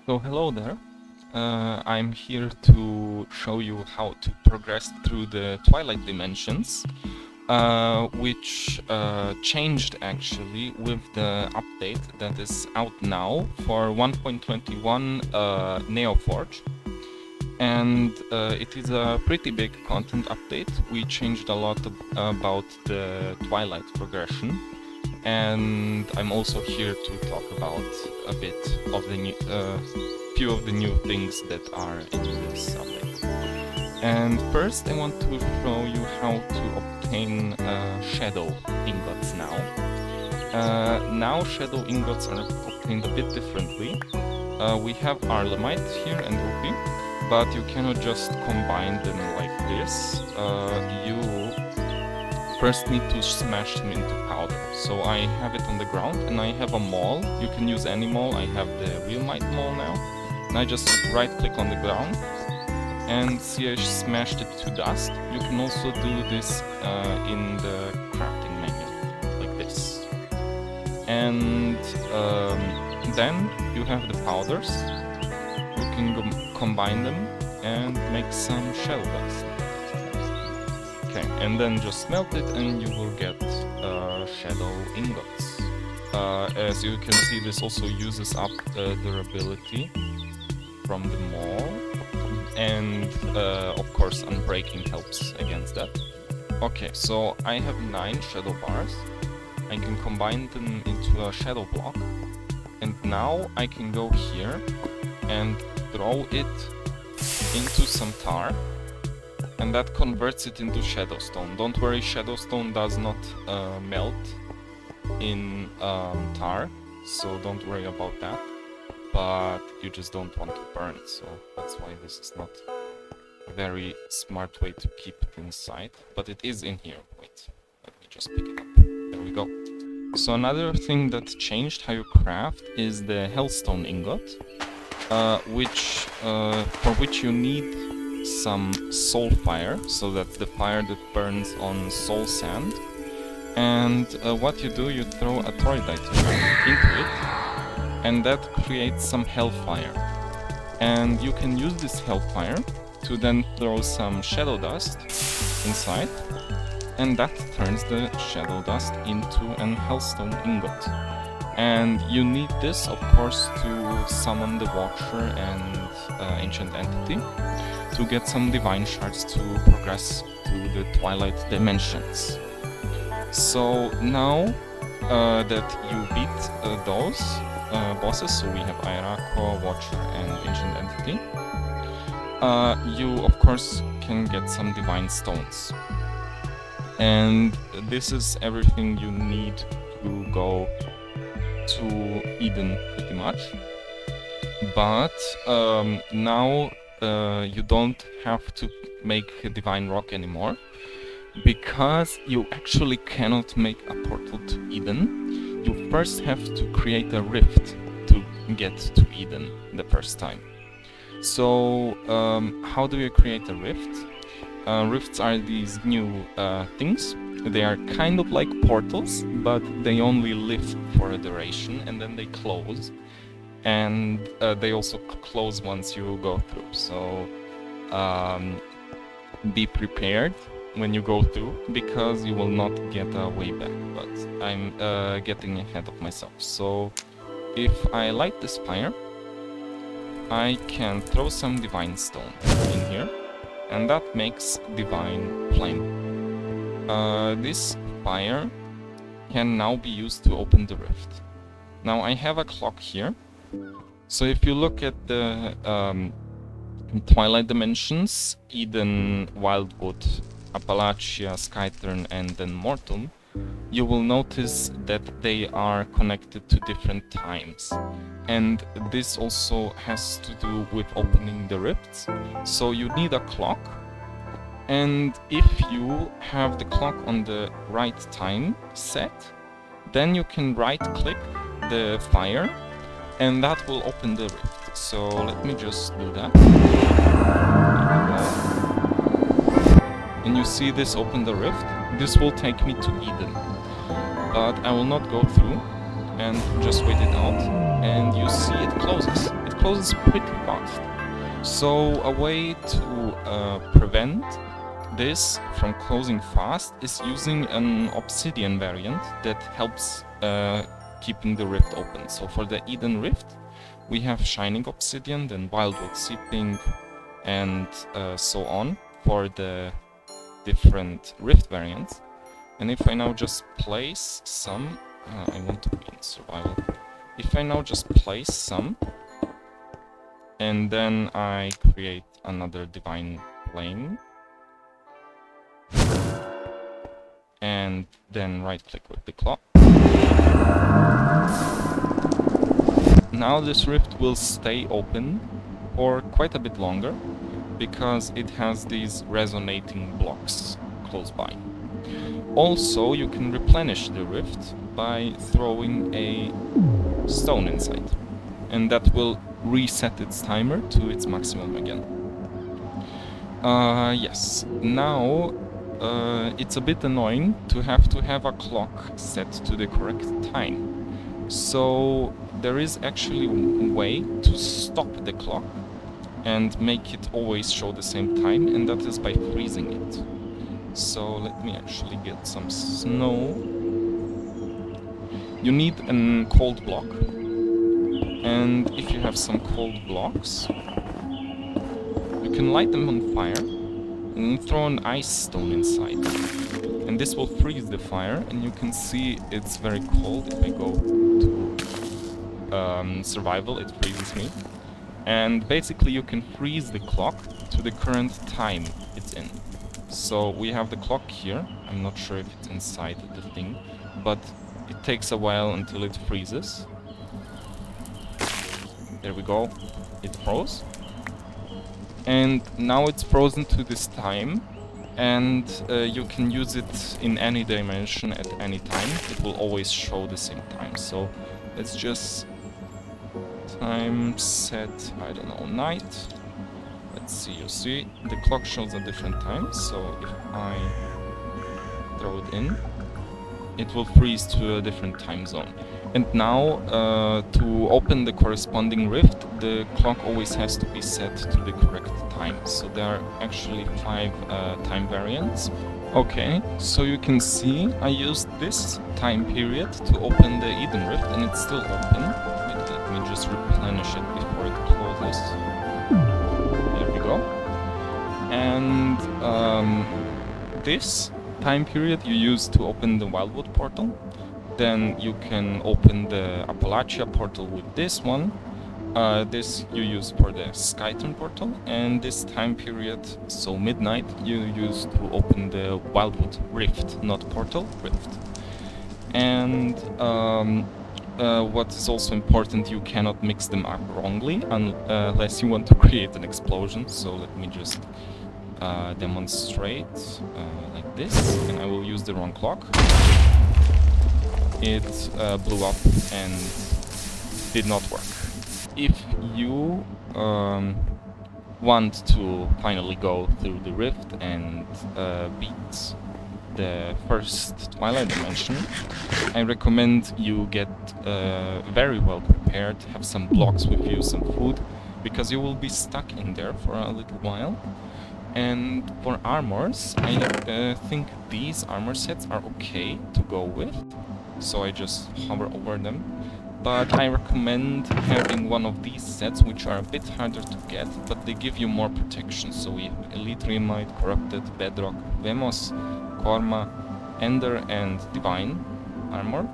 So hello there. I'm here to show you how to progress through the Twilight dimensions, which changed actually with the update that is out now for 1.21 Neoforge. And it is a pretty big content update. We changed a lot about the Twilight progression. And I'm also here to talk about a bit of the new, few of the new things that are in this update. And first I want to show you how to obtain shadow ingots now. Now shadow ingots are obtained a bit differently. We have Arlemite here and Ruby, but you cannot just combine them like this. You first need to smash them into powder. So I have it on the ground and I have a maul. You can use any maul. I have the Realmite maul now. And I just right click on the ground and see I smashed it to dust. You can also do this in the crafting menu, like this. And then you have the powders. You can combine them and make some shell dust. Okay, and then just melt it and you will get shadow ingots. As you can see, this also uses up durability from the maul, and of course unbreaking helps against that. Okay, so I have 9 shadow bars. I can combine them into a shadow block, and now I can go here and throw it into some tar, and that converts it into Shadowstone. Don't worry, Shadowstone does not melt in tar, so don't worry about that. But you just don't want to burn it, so that's why this is not a very smart way to keep it inside. But it is in here. Wait, let me just pick it up. There we go. So another thing that changed how you craft is the Hellstone Ingot, for which you need some soul fire, so that's the fire that burns on soul sand. And what you do, you throw a Twilight into it, and that creates some hellfire. And you can use this hellfire to then throw some shadow dust inside, and that turns the shadow dust into an Hellstone Ingot. And you need this, of course, to summon the Watcher and Ancient Entity, to get some divine shards to progress through the Twilight dimensions. So now that you beat those bosses, so we have Airako, Watcher and Ancient Entity, you of course can get some divine stones. And this is everything you need to go to Eden pretty much. But now you don't have to make a divine rock anymore, because you actually cannot make a portal to Eden. You first have to create a rift to get to Eden the first time. So how do you create a rift? Rifts are these new things. They are kind of like portals, but they only live for a duration and then they close. And they also close once you go through. So be prepared when you go through, because you will not get a way back. But I'm getting ahead of myself. So if I light this fire, I can throw some divine stone in here, and that makes divine flame. This fire can now be used to open the rift. Now I have a clock here. So if you look at the Twilight dimensions, Eden, Wildwood, Apalachia, Skythern and then Mortum, you will notice that they are connected to different times. And this also has to do with opening the rifts. So you need a clock, and if you have the clock on the right time set, then you can right click the fire and that will open the rift. So let me just do that. And you see this open the rift. This will take me to Eden. But I will not go through and just wait it out. And you see it closes. It closes pretty fast. So a way to prevent this from closing fast is using an obsidian variant that helps keeping the rift open. So for the Eden Rift, we have Shining Obsidian, then Wildwood Seeping, and so on for the different rift variants. And if I now just place some, I want to be in survival. If I now just place some, and then I create another divine flame, and then right click with the clock. Now this rift will stay open for quite a bit longer, because it has these resonating blocks close by. Also, you can replenish the rift by throwing a stone inside, and that will reset its timer to its maximum again. Yes, now it's a bit annoying to have a clock set to the correct time. So there is actually a way to stop the clock and make it always show the same time, and that is by freezing it. So let me actually get some snow. You need a cold block, and if you have some cold blocks, you can light them on fire and throw an ice stone inside. And this will freeze the fire, and you can see it's very cold. If I go to survival, it freezes me. And basically you can freeze the clock to the current time it's in. So we have the clock here. I'm not sure if it's inside the thing, but it takes a while until it freezes. There we go. It froze. And now it's frozen to this time, and you can use it in any dimension at any time. It will always show the same time. So let's just time set, I don't know, night. Let's see, you see, the clock shows a different time, so if I throw it in, it will freeze to a different time zone. And now, to open the corresponding rift, the clock always has to be set to the correct time. So there are actually 5 time variants. Okay, so you can see I used this time period to open the Eden Rift, and it's still open. Wait, let me just replenish it before it closes. There we go. And this time period you use to open the Wildwood portal. Then you can open the Apalachia portal with this one. This you use for the Skythern portal, and this time period, so midnight, you use to open the Wildwood rift, not portal, rift. And what is also important, you cannot mix them up wrongly unless you want to create an explosion. So let me just demonstrate like this, and I will use the wrong clock. It blew up and did not work. If you want to finally go through the rift and beat the first Twilight dimension, I recommend you get very well prepared, have some blocks with you, some food, because you will be stuck in there for a little while. And for armors, I think these armor sets are okay to go with, so I just hover over them. But I recommend having one of these sets, which are a bit harder to get, but they give you more protection. So we have Elite Remite, Corrupted, Bedrock, Vemos, Korma, Ender, and Divine armor.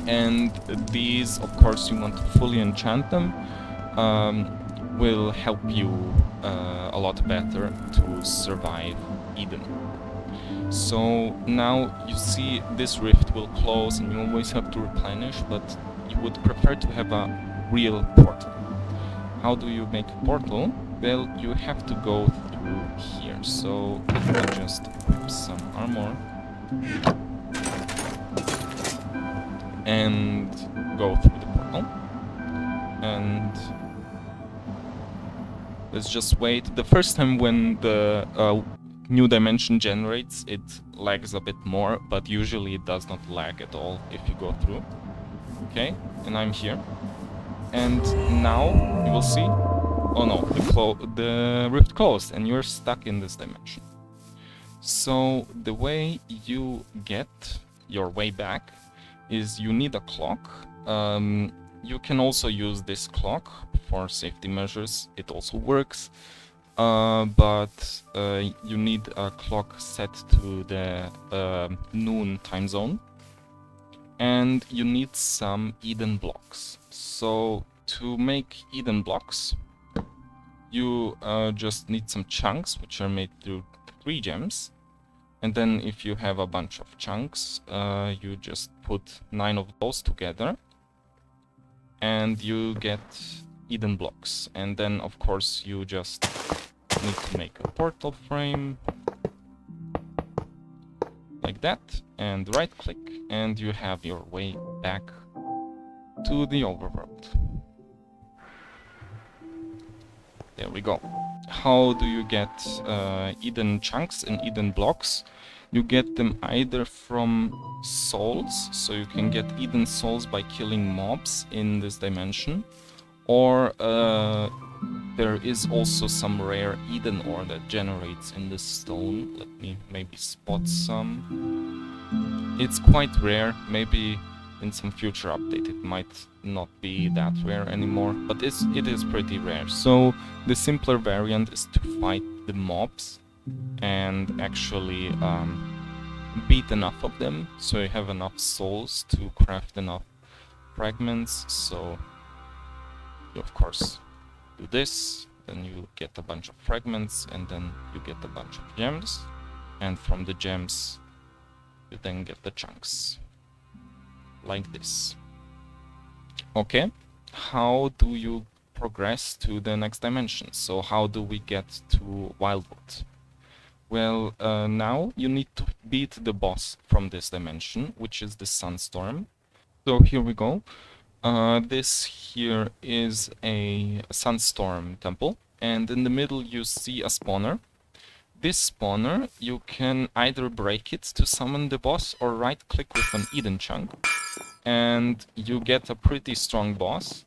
And these, of course, you want to fully enchant them, will help you a lot better to survive Eden. So now you see this rift will close and you always have to replenish, but you would prefer to have a real portal. How do you make a portal? Well, you have to go through here. So let me just equip some armor and go through the portal. And let's just wait. The first time when the new dimension generates, it lags a bit more, but usually it does not lag at all if you go through. Okay, and I'm here. And now you will see, oh no, the rift closed and you're stuck in this dimension. So the way you get your way back is you need a clock. You can also use this clock for safety measures, it also works. But you need a clock set to the noon time zone. And you need some Eden blocks. So to make Eden blocks, you just need some chunks, which are made through 3 gems. And then if you have a bunch of chunks, you just put 9 of those together. And you get Eden blocks. And then, of course, you just need to make a portal frame. Like that. And right-click. And you have your way back to the overworld. There we go. How do you get Eden chunks and Eden blocks? You get them either from souls, so you can get Eden souls by killing mobs in this dimension, or there is also some rare Eden ore that generates in the stone. Let me maybe spot some. It's quite rare, maybe in some future update it might not be that rare anymore, but it is pretty rare. So the simpler variant is to fight the mobs and actually beat enough of them so you have enough souls to craft enough fragments. So you of course do this, then you get a bunch of fragments, and then you get a bunch of gems, and from the gems you then get the chunks. Like this. Okay, how do you progress to the next dimension? So how do we get to Wildwood? Well, now you need to beat the boss from this dimension, which is the Sunstorm. So here we go. This here is a Sunstorm temple, and in the middle you see a spawner. This spawner, you can either break it to summon the boss or right-click with an Eden chunk, and you get a pretty strong boss.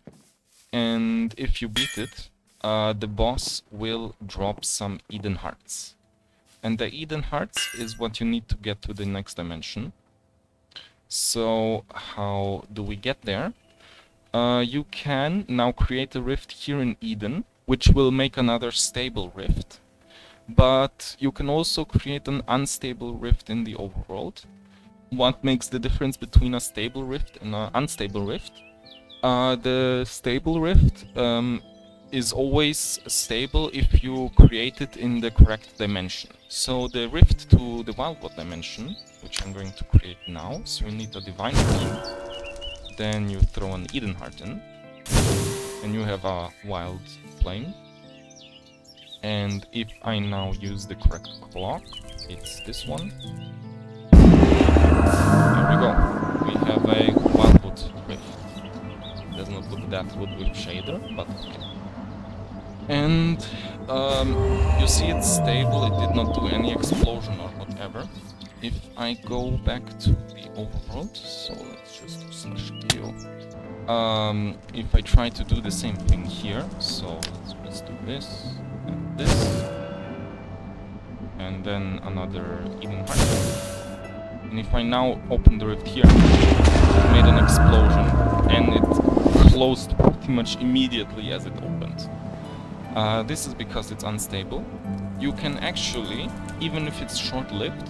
And if you beat it, the boss will drop some Eden hearts. And the Eden hearts is what you need to get to the next dimension. So how do we get there? You can now create a rift here in Eden, which will make another stable rift. But you can also create an unstable rift in the overworld. What makes the difference between a stable rift and an unstable rift? The stable rift is always stable if you create it in the correct dimension. So the rift to the Wildwood dimension, which I'm going to create now, so you need a DivineRPG, then you throw an Eden heart in, and you have a wild plane. And if I now use the correct clock, it's this one. There we go. We have a Wildwood rift. Does not look that good with shader, but okay. And you see it's stable, it did not do any explosion or whatever. If I go back to the overworld, so let's just do /q. If I try to do the same thing here, so let's do this and this, and then another Eden heart. And if I now open the rift here, it made an explosion, and it closed pretty much immediately as it opened. This is because it's unstable. You can actually, even if it's short-lived,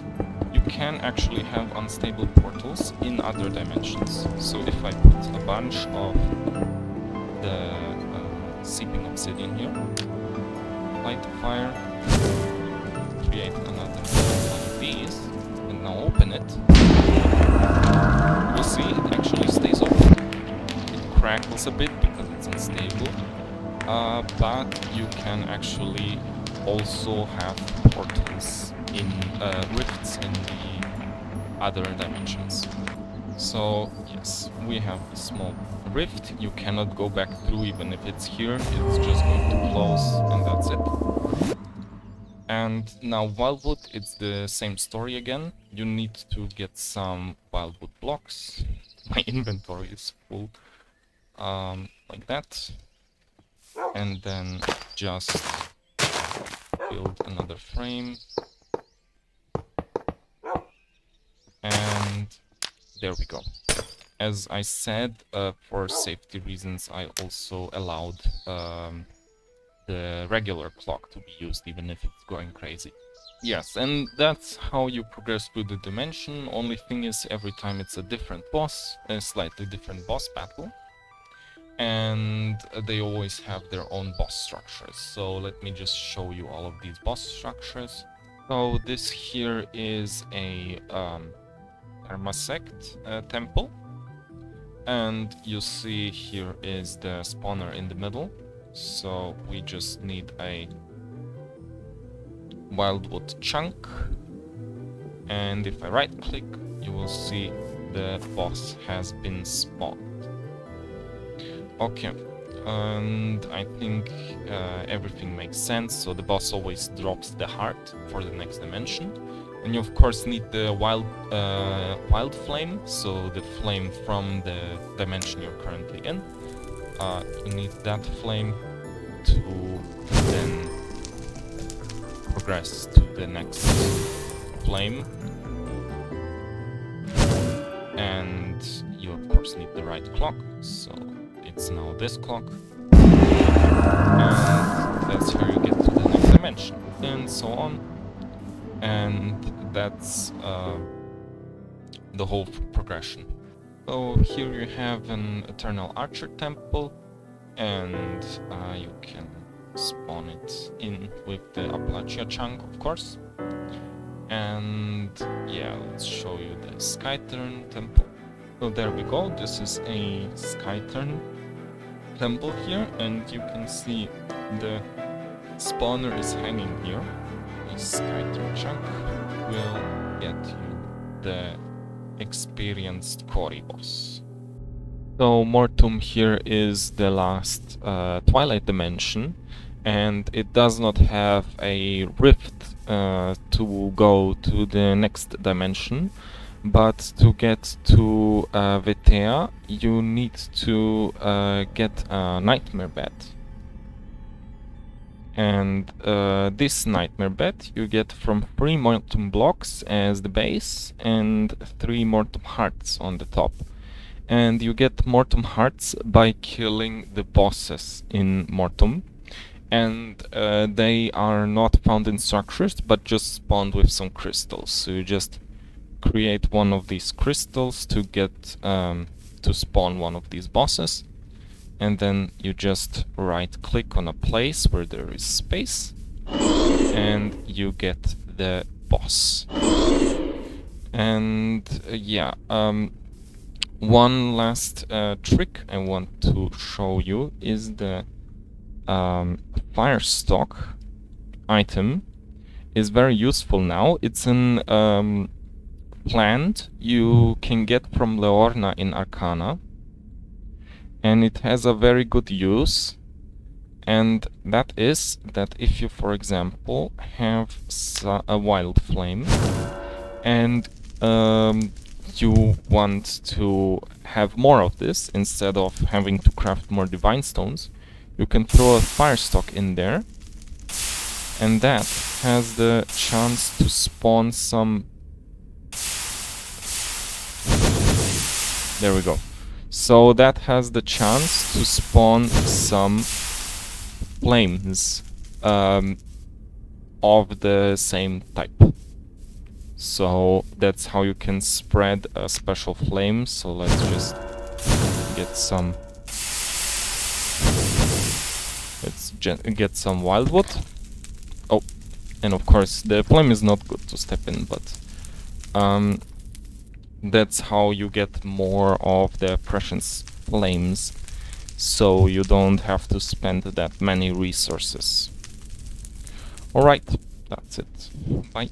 you can actually have unstable portals in other dimensions. So if I put a bunch of the seeping obsidian here, light the fire, create another one of these, and now open it, you will see it actually stays open. It crackles a bit because it's unstable, but you can actually also have portals in rifts in the other dimensions. So yes, we have a small rift. You cannot go back through even if it's here. It's just going to close, and that's it. And now Wildwood, it's the same story again. You need to get some Wildwood blocks. My inventory is full. like that, and then just build another frame, and there we go. As I said, for safety reasons, I also allowed the regular clock to be used, even if it's going crazy. Yes, and that's how you progress through the dimension. Only thing is, every time it's a different boss, a slightly different boss battle, and they always have their own boss structures. So let me just show you all of these boss structures. So this here is a Thermasect temple, and you see here is the spawner in the middle. So we just need a Wildwood chunk, and if I right click, you will see the boss has been spawned. Okay, and I think everything makes sense. So the boss always drops the heart for the next dimension, and you of course need the wild flame, so the flame from the dimension you're currently in. You need that flame to then progress to the next flame, and you of course need the right clock, so it's now this clock, and that's how you get to the next dimension, and so on, and that's the whole progression. So here you have an Eternal Archer Temple, and you can spawn it in with the Apalachia chunk, of course. And yeah, let's show you the Skythern Temple. So there we go, this is a Skythern Temple here, and you can see the spawner is hanging here. The Skythern chunk will get you the experienced Cory boss. So Mortum here is the last Twilight dimension, and it does not have a rift to go to the next dimension, but to get to Vetea you need to get a nightmare bed. And this nightmare bed you get from 3 Mortum blocks as the base and 3 Mortum hearts on the top. And you get Mortum hearts by killing the bosses in Mortum. And they are not found in structures, but just spawned with some crystals. So you just create one of these crystals to get to spawn one of these bosses. And then you just right click on a place where there is space, and you get the boss. And yeah, one last trick I want to show you is the Firestock item. Is very useful now. It's an plant you can get from Leorna in Arcana, and it has a very good use, and that is that if you, for example, have a wild flame and you want to have more of this instead of having to craft more divine stones, you can throw a Firestock in there, and that has the chance to spawn some... There we go. So that has the chance to spawn some flames of the same type. So that's how you can spread a special flame. So let's just get some... Let's get some Wildwood. Oh, and of course the flame is not good to step in, but that's how you get more of the precious flames, so you don't have to spend that many resources. Alright, that's it. Bye.